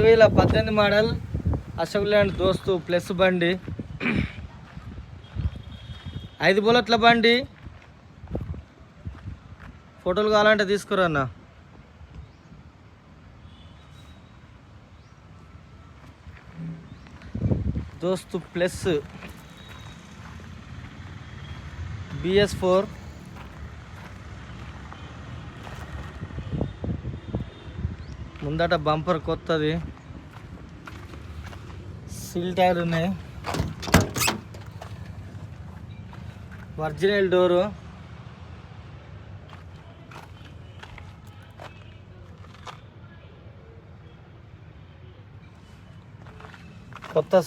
2018 model Ashok land దోస్తు plus బండి, 5 బుల్లెట్ల బండి. ఫోటోలు కావాలంటే తీసుకురన్నా. దోస్తు ప్లస్ BS4 ముందట బంపర్ కొత్తది, సీల్ టైర్ ఉన్నాయి, ఒరిజినల్ డోరు, కొత్త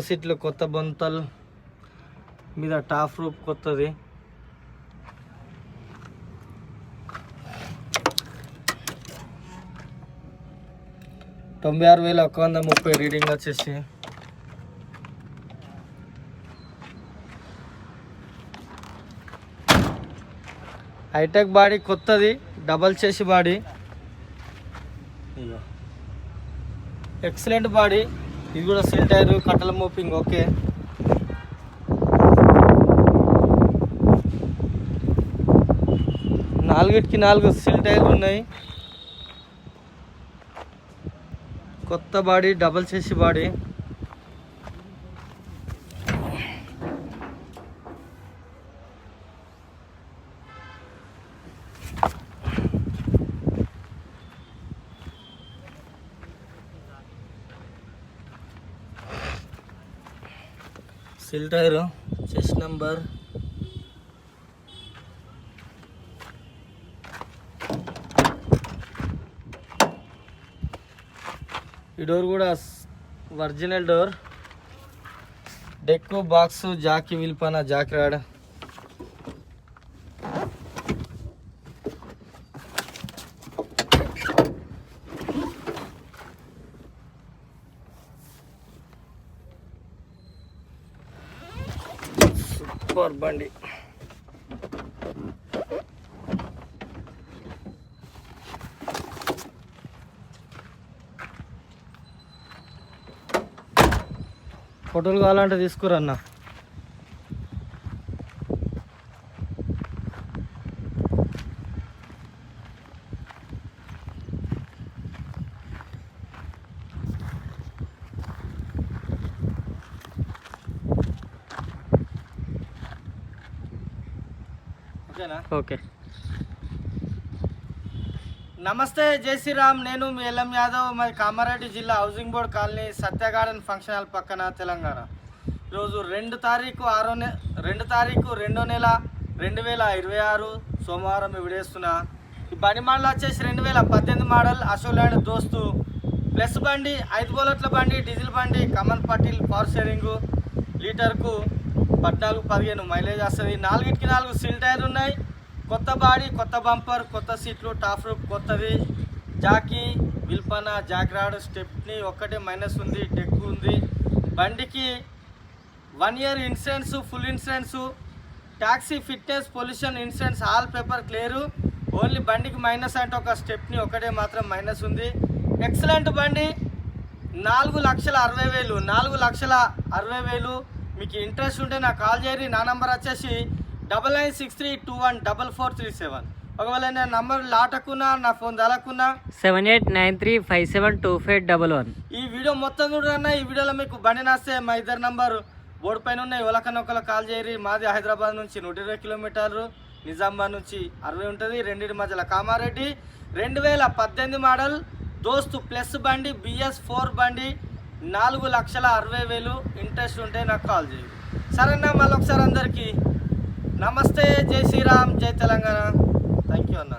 సీట్లు, కొత్త బొంతలు మీద టాప్ రూప్ కొత్తది. $96,130 రీడింగ్ వచ్చేసి. హైటెక్ బాడీ కొత్తది, డబల్ చేసి బాడీ, ఎక్సలెంట్ బాడీ. ఇది కూడా సీల్ టైర్, కట్టల మోపింగ్ ఓకే. నాలుగిటికి 4 సీల్ టైర్లు ఉన్నాయి. కొత్త బాడీ, డబల్ చేసి body. Seal tyre, chassis number, ఈ డోర్ కూడా original door. Deck, box, jack, wheel spanner, jack rod. Super బండి. ఫోటోలు కావాలంటే తీసుకురన్నా. ఓకేనా? ఓకే. నమస్తే, జై శ్రీరామ్. నేను మీ ఎల్ఎం యాదవ్, మరి కామారెడ్డి జిల్లా హౌసింగ్ బోర్డ్ కాలనీ, సత్య గార్డెన్ ఫంక్షన్ హాల్ పక్కన, తెలంగాణ. ఈరోజు 2 తారీఖు 2 నెల 2026 సోమవారం విడేస్తున్నా. ఈ బండి మోడల్ వచ్చేసి 2018 మోడల్ అశోక్ ల్యాండ్ దోస్తు ప్లస్ బండి, 5 బుల్లెట్ల బండి, డీజిల్ బండి, కమన్ పటిల్ పవర్ షేరింగు, లీటర్కు 14-15 మైలేజ్ వస్తుంది. 4కి 4 సీల్ టైర్ ఉన్నాయి. కొత్త బాడీ, కొత్త బంపర్, కొత్త సీట్లు, టాప్ రూప్ కొత్తది, జాకీ, విల్పన, జాక్ రాడ్, స్టెప్ని ఒక్కటే మైనస్ ఉంది, డెక్ ఉంది. బండికి 1 year insurance, full insurance, taxi, fitness, pollution insurance, all paper clear. Only బండికి మైనస్ అంటే ఒక స్టెప్ని ఒకటే మాత్రం మైనస్ ఉంది. ఎక్సలెంట్ బండి. 4,60,000, 4,60,000. మీకు ఇంట్రెస్ట్ ఉంటే నాకు కాల్ చేయరి. నా నంబర్ వచ్చేసి 9963214437. ఒకవేళ నా నంబర్ లాటకున్నా, నా ఫోన్ తలకున్నా 7893572511. ఈ వీడియో మొత్తం చూడన్నా. ఈ వీడియోలో మీకు బండి నస్తే మా ఇద్దరు నంబర్ బోర్డు పైన ఉన్నాయి. ఎవరికన్నా ఒకళ్ళు కాల్ చేయరి. మాది హైదరాబాద్ నుంచి 120 కిలోమీటర్లు, నిజామాబాద్ నుంచి 60 ఉంటుంది. రెండింటి మధ్యలో కామారెడ్డి. 2018 మోడల్ దోస్తు ప్లస్ బండి, BS4 బండి, 4,60,000. ఇంట్రెస్ట్ ఉంటే నాకు కాల్ చేయండి. సరేనా? మళ్ళీ ఒకసారి అందరికీ నమస్తే, జై శ్రీరామ్, జై తెలంగాణ. థ్యాంక్ యూ అన్న.